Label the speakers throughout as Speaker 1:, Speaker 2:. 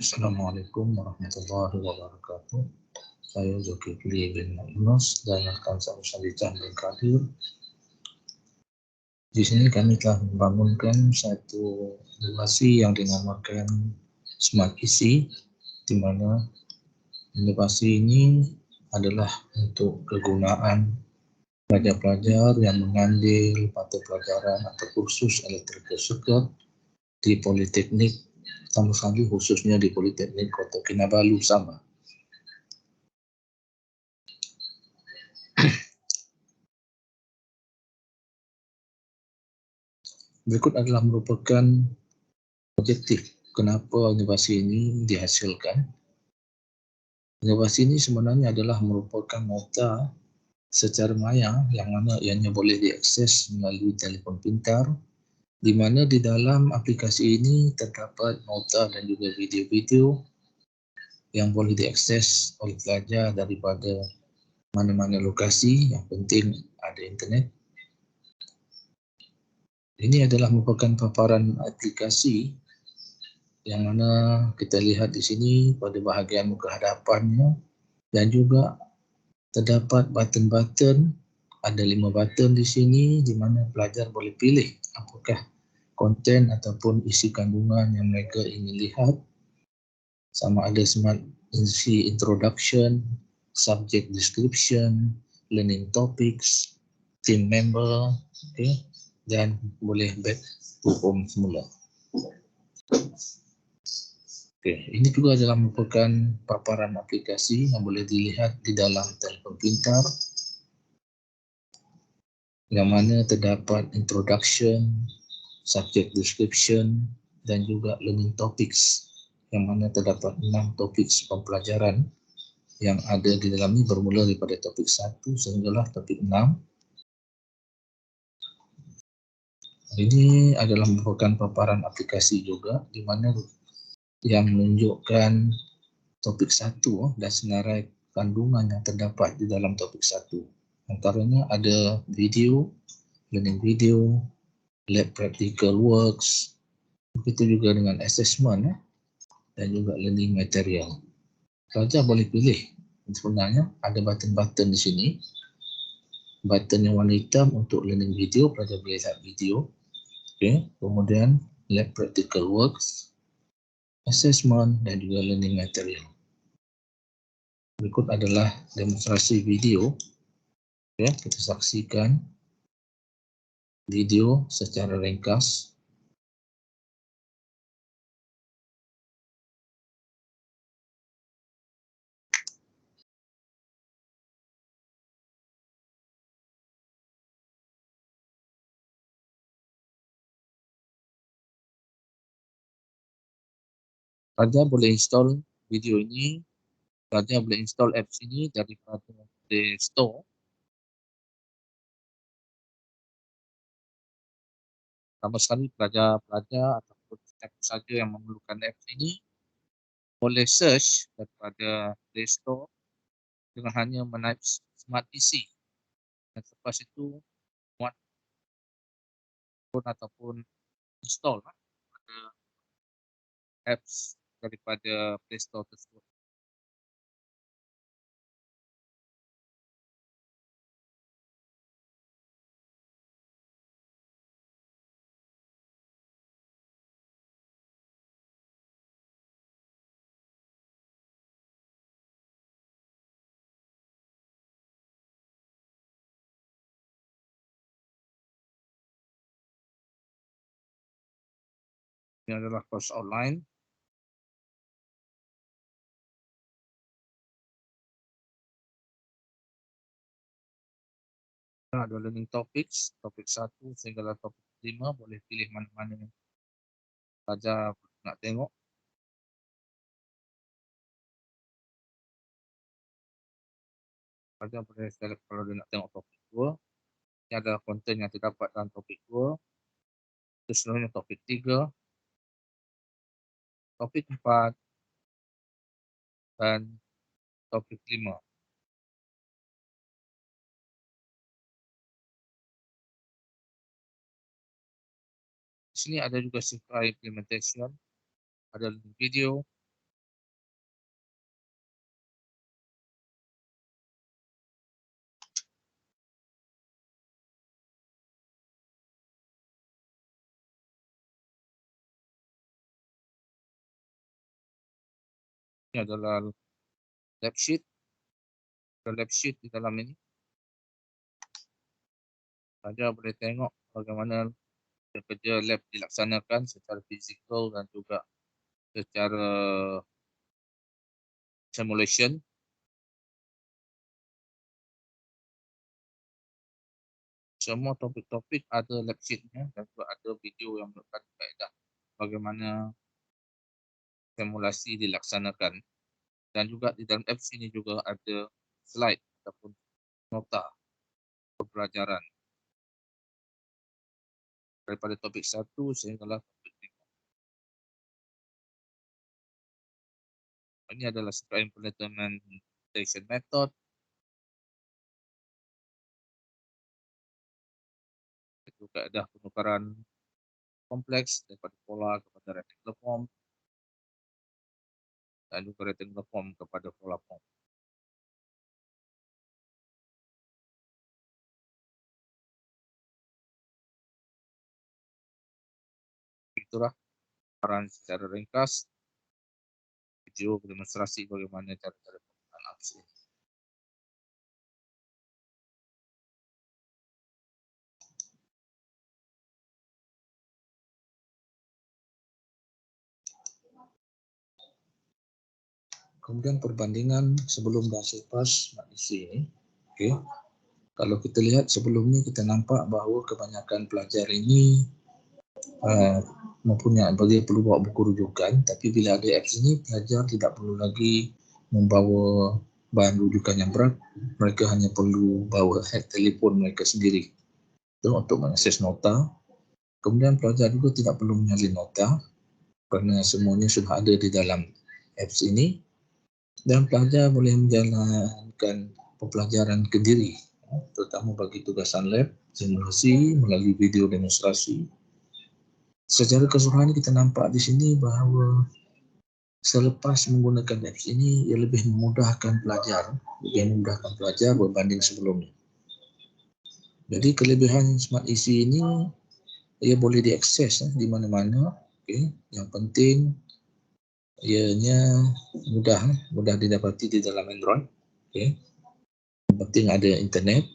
Speaker 1: Assalamualaikum warahmatullahi wabarakatuh. Saya Zulkifli bin Yunus dan rekan saya Syarifah bin Kadir. Di sini kami telah membangunkan satu inovasi yang dinamakan Smart Isi, di mana inovasi ini adalah untuk kegunaan pelajar-pelajar yang mengambil mata pelajaran atau kursus elektrikal sirkuit di Politeknik Tamasuli, khususnya di Politeknik Kota Kinabalu, Sabah. Berikut adalah merupakan objektif kenapa inovasi ini dihasilkan. Inovasi ini sebenarnya adalah merupakan nota secara maya yang mana ianya boleh diakses melalui telefon pintar, di mana di dalam aplikasi ini terdapat nota dan juga video-video yang boleh diakses oleh pelajar daripada mana-mana lokasi, yang penting ada internet. Ini adalah merupakan paparan aplikasi yang mana kita lihat di sini pada bahagian muka hadapannya, dan juga terdapat button-button. Ada 5 button di sini di mana pelajar boleh pilih apakah konten ataupun isi kandungan yang mereka ingin lihat. Sama ada Smart Isi Introduction, Subject Description, Learning Topics, Team Member, dan boleh back to home semula. Ini juga adalah merupakan paparan aplikasi yang boleh dilihat di dalam telefon pintar, yang mana terdapat introduction, subject description, dan juga learning topics, yang mana terdapat 6 topik pembelajaran yang ada di dalam ini, bermula daripada topik 1 sehinggalah topik 6. Ini adalah merupakan paparan aplikasi juga, di mana yang menunjukkan topik 1 dan senarai kandungan yang terdapat di dalam topik 1. Antaranya ada video, learning video, lab practical works, begitu juga dengan assessment dan juga learning material. Pelajar boleh pilih. Sebenarnya ada button-button di sini. Button yang warna hitam untuk learning video, pelajar boleh lihat video. Kemudian lab practical works, assessment dan juga learning material. Berikut adalah demonstrasi video. Kita saksikan video secara ringkas. Pelajar boleh install video ini, pelajar boleh install apps ini daripada Play Store. Sama sekali pelajar ataupun siapa saja yang memerlukan apps ini boleh search daripada Play Store dengan hanya menaip Smart Isi, dan selepas itu muat ataupun install apps daripada Play Store tersebut. Ini adalah course online. Ada learning topics, topik 1 sehingga topik 5, boleh pilih mana-mana yang pelajar nak tengok. Pelajar boleh select kalau dia nak tengok topik 2. Ini adalah konten yang terdapat dalam topik 2. Itu sebenarnya topik 3, topik 4 dan topik 5. Di sini ada juga Sifra implementation, ada video, Ini adalah lab sheet. Ada lab sheet di dalam ini. Saja boleh tengok bagaimana kerja lab dilaksanakan secara fizikal dan juga secara simulation. Semua topik-topik ada lab sheet-nya dan juga ada video yang menunjukkan kaedah bagaimana simulasi dilaksanakan. Dan juga di dalam apps ini juga ada slide ataupun nota pembelajaran daripada topik 1 sehinggalah topik 5. Ini adalah sebuah implementation method. Itu kaedah penukaran kompleks daripada pola kepada rectangular form dan juga rectangular form kepada pola form. Itulah peran secara ringkas video demonstrasi bagaimana cara-cara penggunaan apps ini. Kemudian perbandingan sebelum dan selepas isi ini. Okay. Kalau kita lihat sebelum ini kita nampak bahawa kebanyakan pelajar ini mempunyai perlu bawa buku rujukan, tapi bila ada apps ini pelajar tidak perlu lagi membawa bahan rujukan yang berat. Mereka hanya perlu bawa telefon mereka sendiri untuk mengakses nota. Kemudian pelajar juga tidak perlu menyalin nota kerana semuanya sudah ada di dalam apps ini. Dan pelajar boleh menjalankan pembelajaran kendiri, terutama bagi tugasan lab, simulasi melalui video demonstrasi. Secara keseluruhan kita nampak di sini bahawa selepas menggunakan apps ini, ia lebih memudahkan pelajar berbanding sebelumnya. Jadi kelebihan Smart EC ini, ia boleh diakses di mana-mana. Okay. Yang penting ianya mudah didapati di dalam Android. Okay. Yang penting ada internet.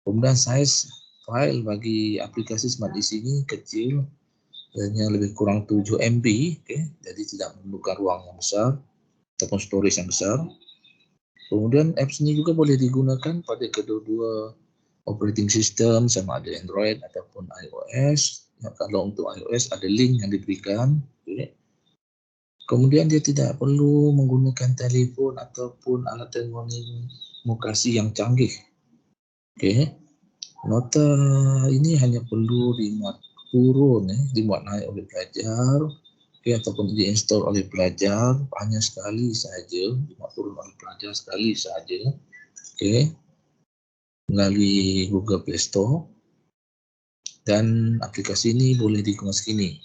Speaker 1: Kemudian saiz file bagi aplikasi Smart EC ini kecil, hanya lebih kurang 7 MB. Okay. Jadi tidak memerlukan ruang yang besar ataupun storage yang besar. Kemudian apps ini juga boleh digunakan pada kedua-dua operating system, sama ada Android ataupun iOS. Kalau untuk iOS ada link yang diberikan. Okay. Kemudian dia tidak perlu menggunakan telefon ataupun alat telekomunikasi yang canggih. Okay. Nota ini hanya perlu dimuat naik oleh pelajar, okay, ataupun diinstal oleh pelajar hanya sekali sahaja, dimuat turun oleh pelajar sekali sahaja. Okay. Melalui Google Play Store, dan aplikasi ini boleh digunakan sekini.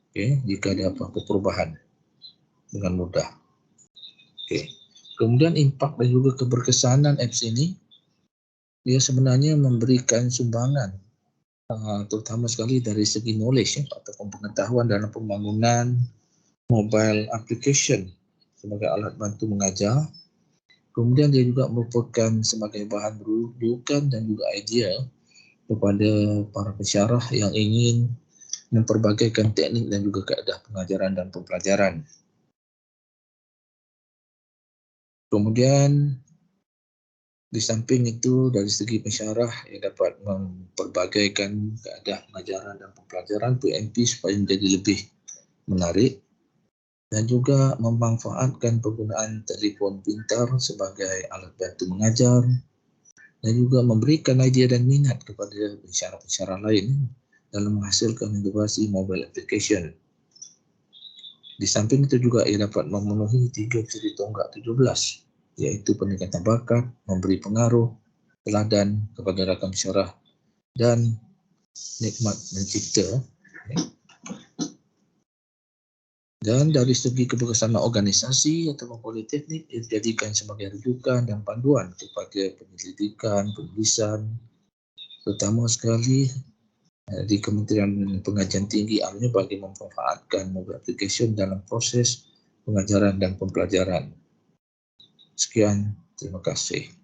Speaker 1: Okay. Jika ada apa-apa perubahan dengan mudah. Okay. Kemudian impak dan juga keberkesanan apps ini, dia sebenarnya memberikan sumbangan terutama sekali dari segi knowledge atau pengetahuan dalam pembangunan mobile application sebagai alat bantu mengajar. Kemudian dia juga merupakan sebagai bahan rujukan dan juga idea kepada para pensyarah yang ingin memperbagaikan teknik dan juga kaedah pengajaran dan pembelajaran. Kemudian di samping itu dari segi pensyarah ia dapat memperbagaikan kaedah pengajaran dan pembelajaran PMP supaya menjadi lebih menarik, dan juga memanfaatkan penggunaan telefon pintar sebagai alat bantu mengajar, dan juga memberikan idea dan minat kepada pensyarah-pensyarah lain dalam menghasilkan inovasi mobile application. Di samping itu juga ia dapat memenuhi 3 ciri tonggak 17, iaitu peningkatan bakat, memberi pengaruh, teladan kepada rakan pensyarah, dan nikmat mencipta. Dan dari segi keberkesanan organisasi atau politeknik, ia dijadikan sebagai rujukan dan panduan kepada penyelidikan, penulisan, terutama sekali di Kementerian Pengajian Tinggi bagi memanfaatkan mobile application dalam proses pengajaran dan pembelajaran. Sekian, terima kasih.